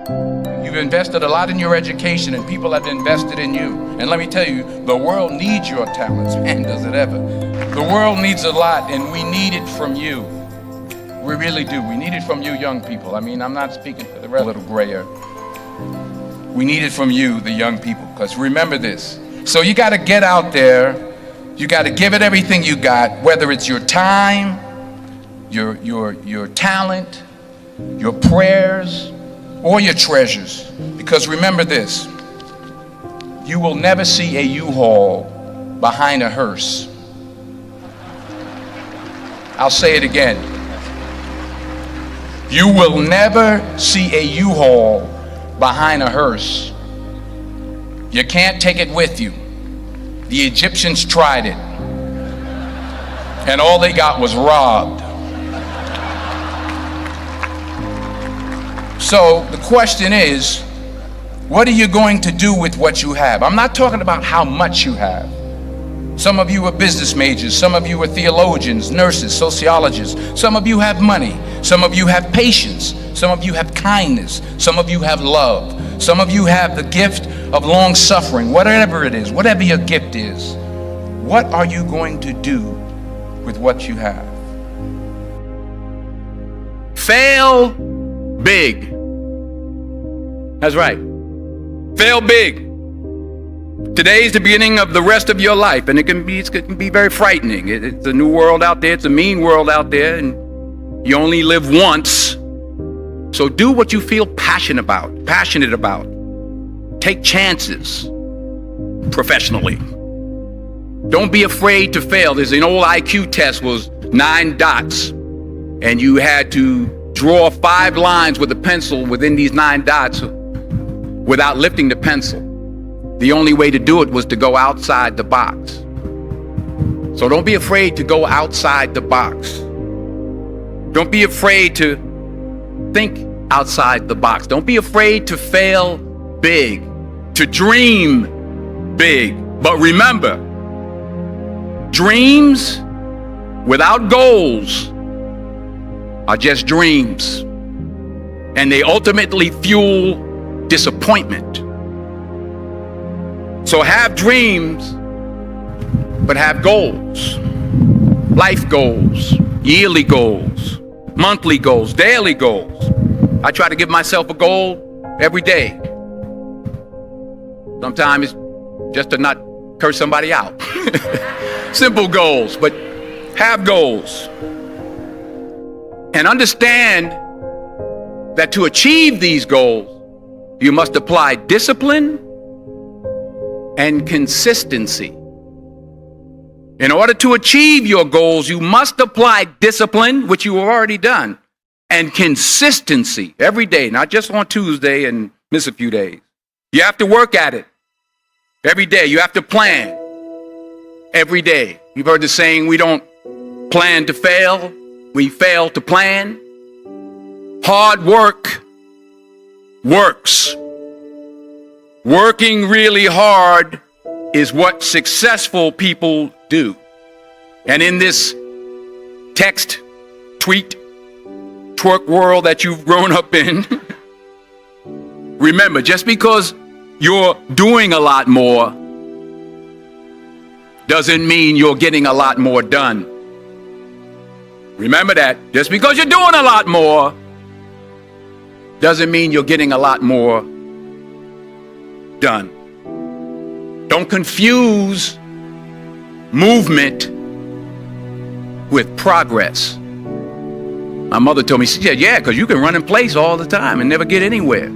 You've invested a lot in your education, and people have invested in you. And let me tell you, the world needs your talents. Man, does it ever. The world needs a lot, and we need it from you. We really do. We need it from you young people. I mean, I'm not speaking for the rest, a little grayer. We need it from you, the young people, because remember this. So you got to get out there. You got to give it everything you got, whether it's your time, your talent, your prayers, or your treasures. Because remember this, you will never see a U-Haul behind a hearse. I'll say it again. You will never see a U-Haul behind a hearse. You can't take it with you. The Egyptians tried it, and all they got was robbed. So the question is, what are you going to do with what you have? I'm not talking about how much you have. Some of you are business majors, some of you are theologians, nurses, sociologists. Some of you have money, some of you have patience, some of you have kindness, some of you have love, some of you have the gift of long suffering. Whatever it is, whatever your gift is, what are you going to do with what you have? Fail big. That's right. Fail big. Today's the beginning of the rest of your life, and it can be very frightening. It's a new world out there. It's a mean world out there, and you only live once. So do what you feel passionate about. Take chances professionally. Don't be afraid to fail. There's an old IQ test, was 9 dots, and you had to draw 5 lines with a pencil within these 9 dots without lifting the pencil. The only way to do it was to go outside the box. So don't be afraid to go outside the box. Don't be afraid to think outside the box. Don't be afraid to fail big, to dream big. But remember, dreams without goals are just dreams, and they ultimately fuel disappointment. So have dreams, but have goals. Life goals, yearly goals, monthly goals, daily goals. I try to give myself a goal every day. Sometimes it's just to not curse somebody out. Simple goals, but have goals. And understand that to achieve these goals, you must apply discipline and consistency. In order to achieve your goals, you must apply discipline, which you have already done, and consistency every day, not just on Tuesday and miss a few days. You have to work at it every day. You have to plan every day. You've heard the saying, we don't plan to fail, we fail to plan. Hard work works. Working really hard is what successful people do. And in this text, tweet, twerk world that you've grown up in, remember, just because you're doing a lot more doesn't mean you're getting a lot more done. Remember that. Just because you're doing a lot more doesn't mean you're getting a lot more done. Don't confuse movement with progress. My mother told me, she said, yeah, because you can run in place all the time and never get anywhere.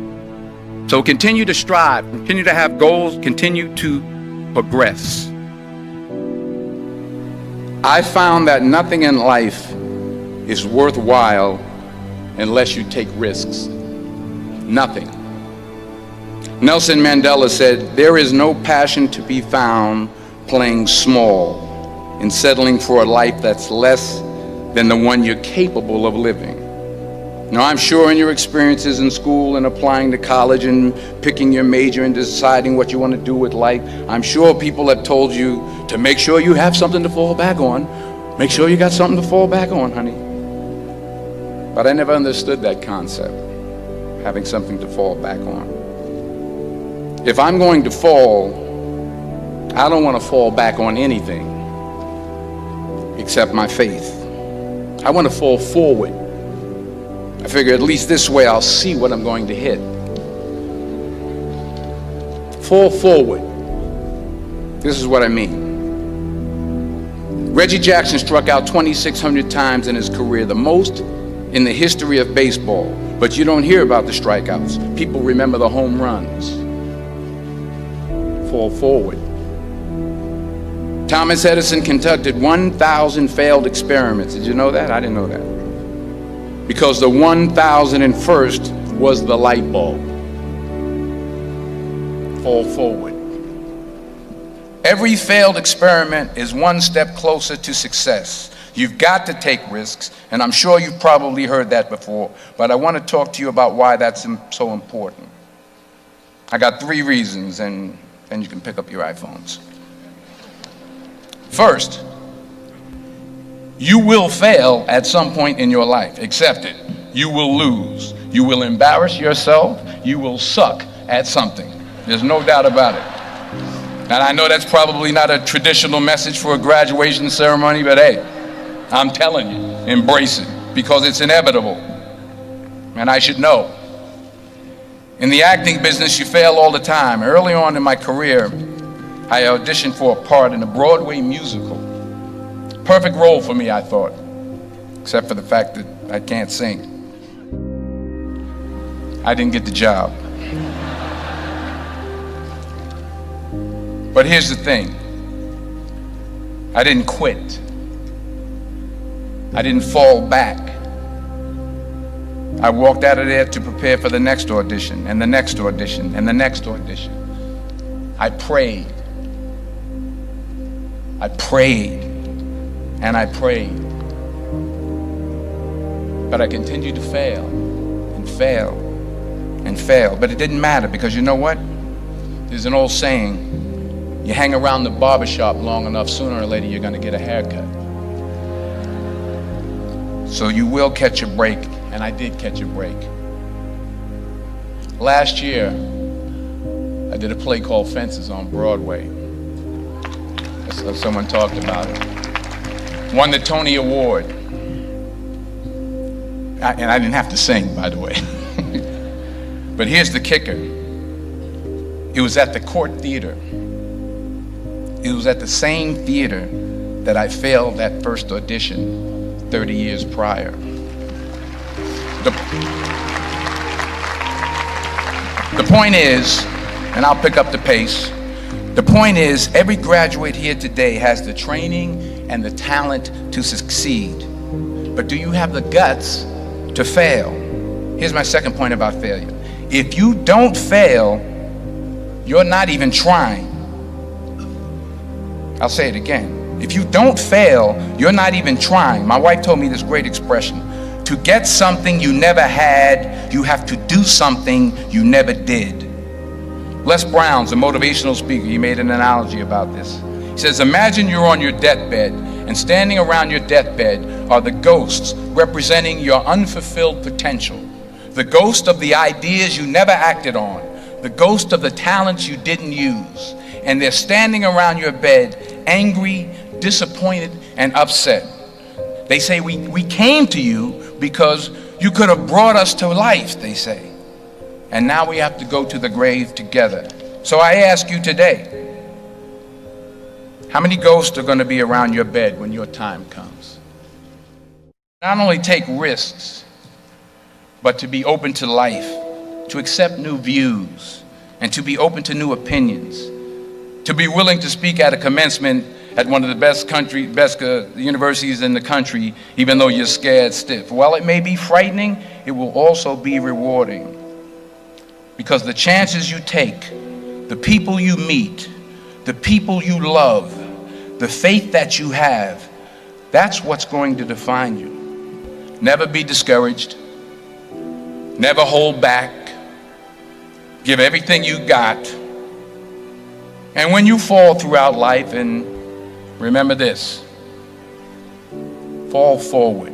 So continue to strive, continue to have goals, continue to progress. I found that nothing in life is worthwhile unless you take risks. Nothing. Nelson Mandela said, there is no passion to be found playing small and settling for a life that's less than the one you're capable of living. Now, I'm sure in your experiences in school and applying to college and picking your major and deciding what you want to do with life, I'm sure people have told you to make sure you have something to fall back on. Make sure you got something to fall back on, honey. But I never understood that concept. having something to fall back on. If I'm going to fall, I don't want to fall back on anything except my faith. I want to fall forward. I figure at least this way I'll see what I'm going to hit. Fall forward. This is what I mean. Reggie Jackson struck out 2,600 times in his career, the most in the history of baseball. But you don't hear about the strikeouts. People remember the home runs. Fall forward. Thomas Edison conducted 1,000 failed experiments. Did you know that? I didn't know that. Because the 1,001st was the light bulb. Fall forward. Every failed experiment is one step closer to success. You've got to take risks, and I'm sure you've probably heard that before, but I want to talk to you about why that's so important. I got 3 reasons, and then you can pick up your iPhones. First, you will fail at some point in your life. Accept it. You will lose. You will embarrass yourself. You will suck at something. There's no doubt about it. And I know that's probably not a traditional message for a graduation ceremony, but hey, I'm telling you, embrace it, because it's inevitable. And I should know. In the acting business, you fail all the time. Early on in my career, I auditioned for a part in a Broadway musical. Perfect role for me, I thought, except for the fact that I can't sing. I didn't get the job. But here's the thing. I didn't quit. I didn't fall back. I walked out of there to prepare for the next audition, and the next audition, and the next audition. I prayed. I prayed, and I prayed. But I continued to fail, and fail, and fail. But it didn't matter, because you know what? There's an old saying, you hang around the barbershop long enough, sooner or later you're going to get a haircut. So you will catch a break, and I did catch a break. Last year, I did a play called Fences on Broadway. Someone talked about it. Won the Tony Award. And I didn't have to sing, by the way. But here's the kicker. It was at the Court Theater. It was at the same theater that I failed that first audition 30 years prior. The point is, and I'll pick up the pace, the point is, every graduate here today has the training and the talent to succeed. But do you have the guts to fail? Here's my second point about failure. If you don't fail, you're not even trying. I'll say it again. If you don't fail, you're not even trying. My wife told me this great expression. To get something you never had, you have to do something you never did. Les Brown's a motivational speaker. He made an analogy about this. He says, imagine you're on your deathbed, and standing around your deathbed are the ghosts representing your unfulfilled potential. The ghost of the ideas you never acted on. The ghost of the talents you didn't use. And they're standing around your bed, angry, disappointed, and upset. They say, we came to you because you could have brought us to life, they say. And now we have to go to the grave together. So I ask you today, how many ghosts are going to be around your bed when your time comes? Not only take risks, but to be open to life, to accept new views, and to be open to new opinions, to be willing to speak at a commencement at one of the best universities in the country, even though you're scared stiff. While it may be frightening, it will also be rewarding. Because the chances you take, the people you meet, the people you love, the faith that you have, that's what's going to define you. Never be discouraged. Never hold back. Give everything you got. And when you fall throughout life, and remember this, fall forward.